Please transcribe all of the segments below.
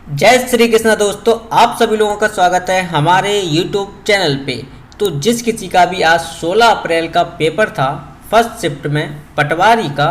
जय श्री कृष्ण दोस्तों, आप सभी लोगों का स्वागत है हमारे YouTube चैनल पे। तो जिस किसी का भी आज 16 अप्रैल का पेपर था फर्स्ट शिफ्ट में पटवारी का,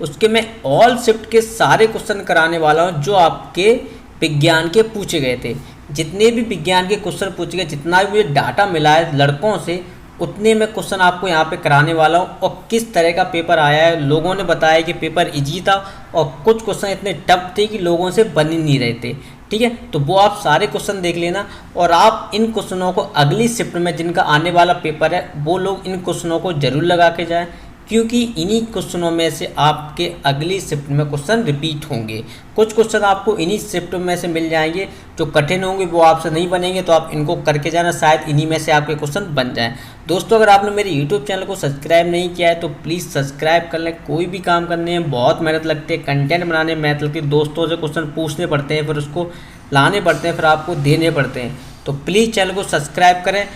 उसके मैं ऑल शिफ्ट के सारे क्वेश्चन कराने वाला हूं जो आपके विज्ञान के पूछे गए थे। जितने भी विज्ञान के क्वेश्चन पूछे गए, जितना भी मुझे डाटा मिला है लड़कों से, उतने मैं क्वेश्चन आपको यहाँ पे कराने वाला हूँ। और किस तरह का पेपर आया है, लोगों ने बताया कि पेपर इजी था और कुछ क्वेश्चन इतने टफ थे कि लोगों से बन ही नहीं रहे थे। ठीक है, तो वो आप सारे क्वेश्चन देख लेना और आप इन क्वेश्चनों को अगली शिफ्ट में जिनका आने वाला पेपर है वो लोग इन क्वेश्चनों को जरूर लगा के जाएं, क्योंकि इन्हीं क्वेश्चनों में से आपके अगली शिफ्ट में क्वेश्चन रिपीट होंगे। कुछ क्वेश्चन आपको इन्हीं शिफ्ट में से मिल जाएंगे, जो कठिन होंगे वो आपसे नहीं बनेंगे, तो आप इनको करके जाना, शायद इन्हीं में से आपके क्वेश्चन बन जाएं। दोस्तों, अगर आपने मेरे यूट्यूब चैनल को सब्सक्राइब नहीं किया है तो प्लीज़ सब्सक्राइब कर लें। कोई भी काम करने में बहुत मेहनत लगती है, कंटेंट बनाने में मेहनत लगती है, दोस्तों से क्वेश्चन पूछने पड़ते हैं, फिर उसको लाने पड़ते हैं, फिर आपको देने पड़ते हैं। तो प्लीज़ चैनल को सब्सक्राइब करें।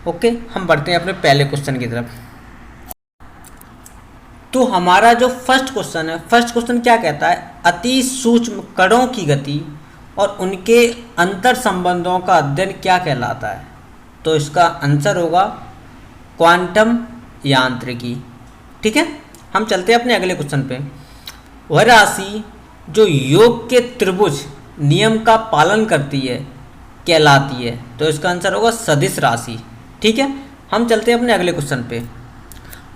ओके, हम बढ़ते हैं अपने पहले क्वेश्चन की तरफ। तो हमारा जो फर्स्ट क्वेश्चन है, फर्स्ट क्वेश्चन क्या कहता है, अति सूक्ष्म कणों की गति और उनके अंतर संबंधों का अध्ययन क्या कहलाता है। तो इसका आंसर होगा क्वांटम यांत्रिकी। ठीक है, हम चलते हैं अपने अगले क्वेश्चन पे। वह राशि जो योग के त्रिभुज नियम का पालन करती है कहलाती है। तो इसका आंसर होगा सदिश राशि। ठीक है, हम चलते हैं अपने अगले क्वेश्चन पे।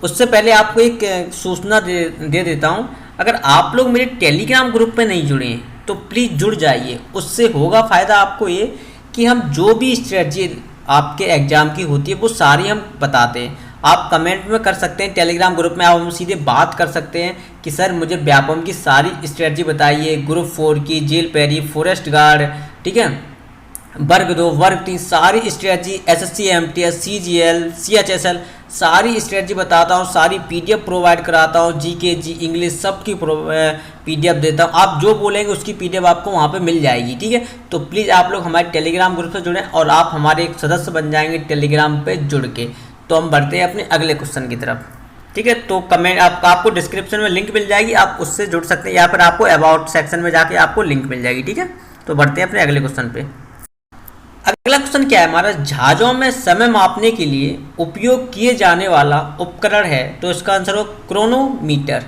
उससे पहले आपको एक सूचना दे देता हूँ। अगर आप लोग मेरे टेलीग्राम ग्रुप पे नहीं जुड़े हैं तो प्लीज़ जुड़ जाइए। उससे होगा फ़ायदा आपको ये कि हम जो भी स्ट्रेटजी आपके एग्ज़ाम की होती है वो सारी हम बताते हैं। आप कमेंट में कर सकते हैं, टेलीग्राम ग्रुप में आप हम सीधे बात कर सकते हैं कि सर मुझे व्यापम की सारी स्ट्रेटजी बताइए, ग्रुप 4 की, जेल पैरी, फॉरेस्ट गार्ड, ठीक है, वर्ग 2, वर्ग 3, सारी strategy, SSC MTS, CGL, CHSL, सारी स्ट्रेटजी बताता हूँ, सारी PDF प्रोवाइड कराता हूँ, GK इंग्लिश सबकी PDF देता हूँ। आप जो बोलेंगे उसकी PDF आपको वहाँ पे मिल जाएगी। ठीक है, तो प्लीज़ आप लोग हमारे टेलीग्राम ग्रुप से जुड़ें और आप हमारे एक सदस्य बन जाएंगे टेलीग्राम पे जुड़ के। तो हम बढ़ते हैं अपने अगले क्वेश्चन की तरफ। ठीक है, तो कमेंट आपको डिस्क्रिप्शन में लिंक मिल जाएगी, आप उससे जुड़ सकते हैं, या फिर आपको अबाउट सेक्शन में जाके आपको लिंक मिल जाएगी। ठीक है, तो बढ़ते हैं अपने अगले क्वेश्चन पे। अगला क्वेश्चन क्या है हमारा, जहाजों में समय मापने के लिए उपयोग किए जाने वाला उपकरण है। तो इसका आंसर हो क्रोनोमीटर।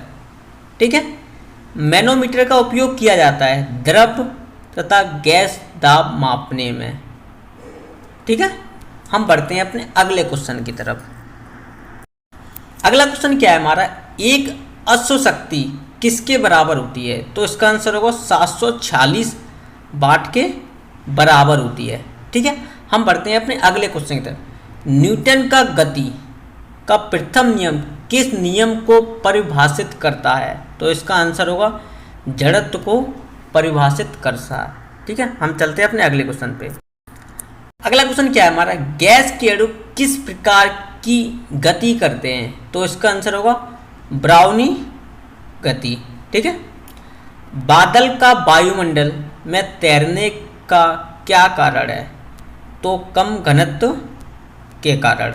ठीक है, मैनोमीटर का उपयोग किया जाता है द्रव तथा गैस दाब मापने में। ठीक है, हम बढ़ते हैं अपने अगले क्वेश्चन की तरफ। अगला क्वेश्चन क्या है हमारा, एक अश्व शक्ति किसके बराबर होती है। तो इसका आंसर होगा 746 वाट के बराबर होती है। ठीक है, हम बढ़ते हैं अपने अगले क्वेश्चन की तरफ। न्यूटन का गति का प्रथम नियम किस नियम को परिभाषित करता है। तो इसका आंसर होगा जड़त्व को परिभाषित करता है। ठीक है, हम चलते हैं अपने अगले क्वेश्चन पे। अगला क्वेश्चन क्या है हमारा, गैस के अणु किस प्रकार की गति करते हैं। तो इसका आंसर होगा ब्राउनी गति। ठीक है, बादल का वायुमंडल में तैरने का क्या कारण है। तो कम घनत्व के कारण।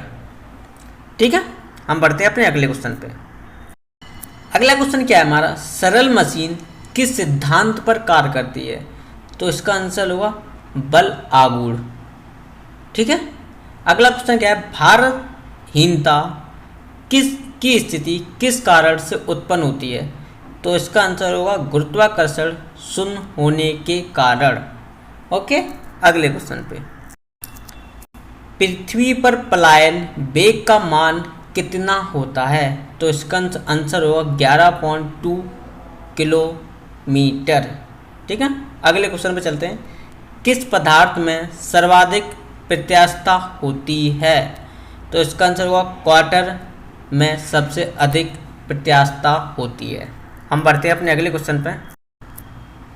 ठीक है, हम बढ़ते हैं अपने अगले क्वेश्चन पे। अगला क्वेश्चन क्या है हमारा, सरल मशीन किस सिद्धांत पर कार्य करती है। तो इसका आंसर होगा बल आघूर्ण। ठीक है, अगला क्वेश्चन क्या है, भारहीनता की स्थिति किस कारण से उत्पन्न होती है। तो इसका आंसर होगा गुरुत्वाकर्षण शून्य होने के कारण। ओके, अगले क्वेश्चन पे, पृथ्वी पर पलायन वेग का मान कितना होता है। तो इसका आंसर होगा 11.2 किलोमीटर। ठीक है, अगले क्वेश्चन पे चलते हैं। किस पदार्थ में सर्वाधिक प्रत्यास्थता होती है। तो इसका आंसर होगा क्वार्टर में सबसे अधिक प्रत्यास्थता होती है। हम बढ़ते हैं अपने अगले क्वेश्चन पे।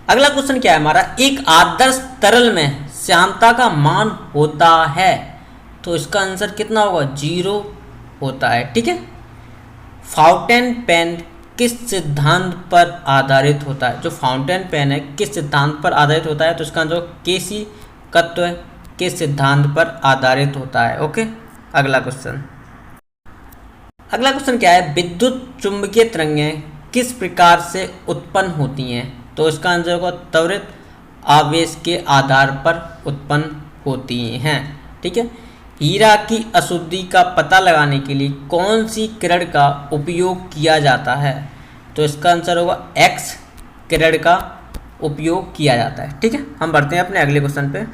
अगला क्वेश्चन क्या है हमारा, एक आदर्श तरल में श्यानता का मान होता है। तो इसका आंसर कितना होगा, 0 होता है। ठीक है, फाउंटेन पेन किस सिद्धांत पर आधारित होता है। जो फाउंटेन पेन है किस सिद्धांत पर आधारित होता है। तो इसका आंसर केसी तत्व के सिद्धांत पर आधारित होता है। ओके, अगला क्वेश्चन क्या है, विद्युत चुंबकीय तरंगें किस प्रकार से उत्पन्न होती हैं। तो इसका आंसर होगा त्वरित आवेश के आधार पर उत्पन्न होती हैं। ठीक है। हीरा की अशुद्धि का पता लगाने के लिए कौन सी किरण का उपयोग किया जाता है? तो इसका आंसर होगा एक्स किरण का उपयोग किया जाता है। ठीक है, हम बढ़ते हैं अपने अगले क्वेश्चन पे।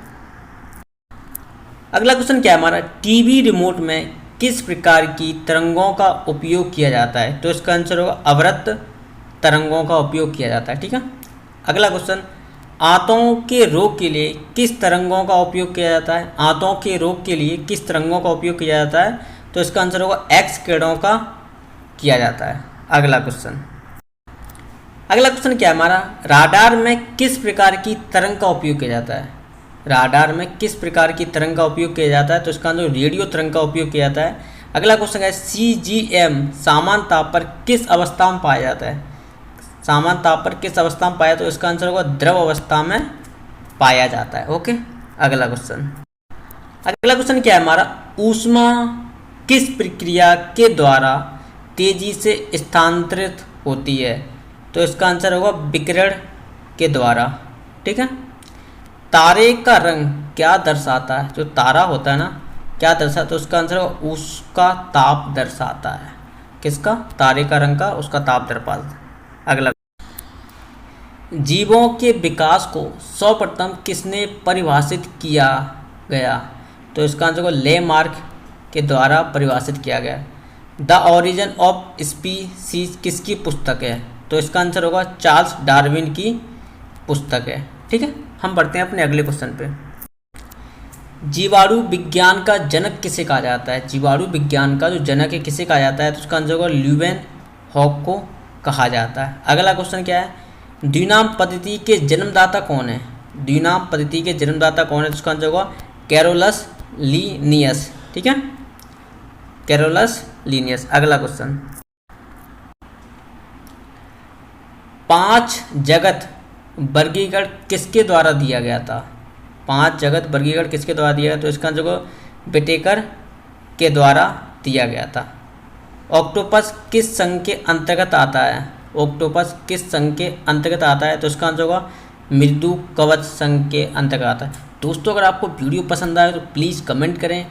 अगला क्वेश्चन क्या है हमारा, टीवी रिमोट में किस प्रकार की तरंगों का उपयोग किया जाता है? तो इसका आंसर होगा अवरक्त तरंगों का उपयोग किया जाता है। ठीक है। अगला क्वेश्चन, आंतों के रोग के लिए किस तरंगों का उपयोग किया जाता है? आंतों के रोग के लिए किस तरंगों का उपयोग किया जाता है? तो इसका आंसर होगा एक्स किरणों का किया जाता है। अगला क्वेश्चन क्या है हमारा, राडार में किस प्रकार की तरंग का उपयोग किया जाता है? राडार में किस प्रकार की तरंग का उपयोग किया जाता है? तो इसका आंसर रेडियो तरंग का उपयोग किया जाता है। अगला क्वेश्चन है, CGM सामान्य ताप पर किस अवस्था में पाया जाता है? सामान्य ताप पर किस अवस्था में पाया? तो इसका आंसर होगा द्रव अवस्था में पाया जाता है। ओके। अगला क्वेश्चन क्या है हमारा, ऊष्मा किस प्रक्रिया के द्वारा तेजी से स्थानांतरित होती है? तो इसका आंसर होगा विकिरण के द्वारा। ठीक है। तारे का रंग क्या दर्शाता है? जो तारा होता है ना, क्या दर्शाता है? तो उसका आंसर होगा उसका ताप दर्शाता है। किसका? तारे का रंग का उसका ताप दर्शाता है। अगला, जीवों के विकास को सर्वप्रथम किसने परिभाषित किया गया? तो इसका आंसर होगा लेमार्क के द्वारा परिभाषित किया गया। द ओरिजिन ऑफ स्पीसीज किसकी पुस्तक है? तो इसका आंसर होगा चार्ल्स डार्विन की पुस्तक है। ठीक है। हम बढ़ते हैं अपने अगले क्वेश्चन पे। जीवाणु विज्ञान का जनक किसे कहा जाता है? जीवाणु विज्ञान का जो जनक है किसे कहा जाता है? तो उसका आंसर होगा ल्यूवेन हॉक को कहा जाता है। अगला क्वेश्चन क्या है, द्विनाम पद्धति के जन्मदाता कौन है? द्विनाम पद्धति के जन्मदाता कौन है? तो उसका आंसर होगा कैरोलस लीनियस। ठीक है, कैरोलस लीनियस। अगला क्वेश्चन, 5 जगत वर्गीकरण किसके द्वारा दिया गया था? 5 जगत वर्गीकरण किसके द्वारा दिया गया? तो इसका आंसर विटेकर के द्वारा दिया गया था। ऑक्टोपस किस संघ के अंतर्गत आता है? ऑक्टोपस किस संघ के अंतर्गत आता है? तो इसका आंसर होगा मृदु कवच संघ के अंतर्गत आता है। दोस्तों, अगर आपको वीडियो पसंद आए तो प्लीज़ कमेंट करें,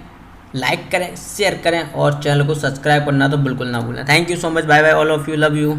लाइक करें, शेयर करें और चैनल को सब्सक्राइब करना तो बिल्कुल ना भूलें। Thank you so much. Bye bye all of you, love you.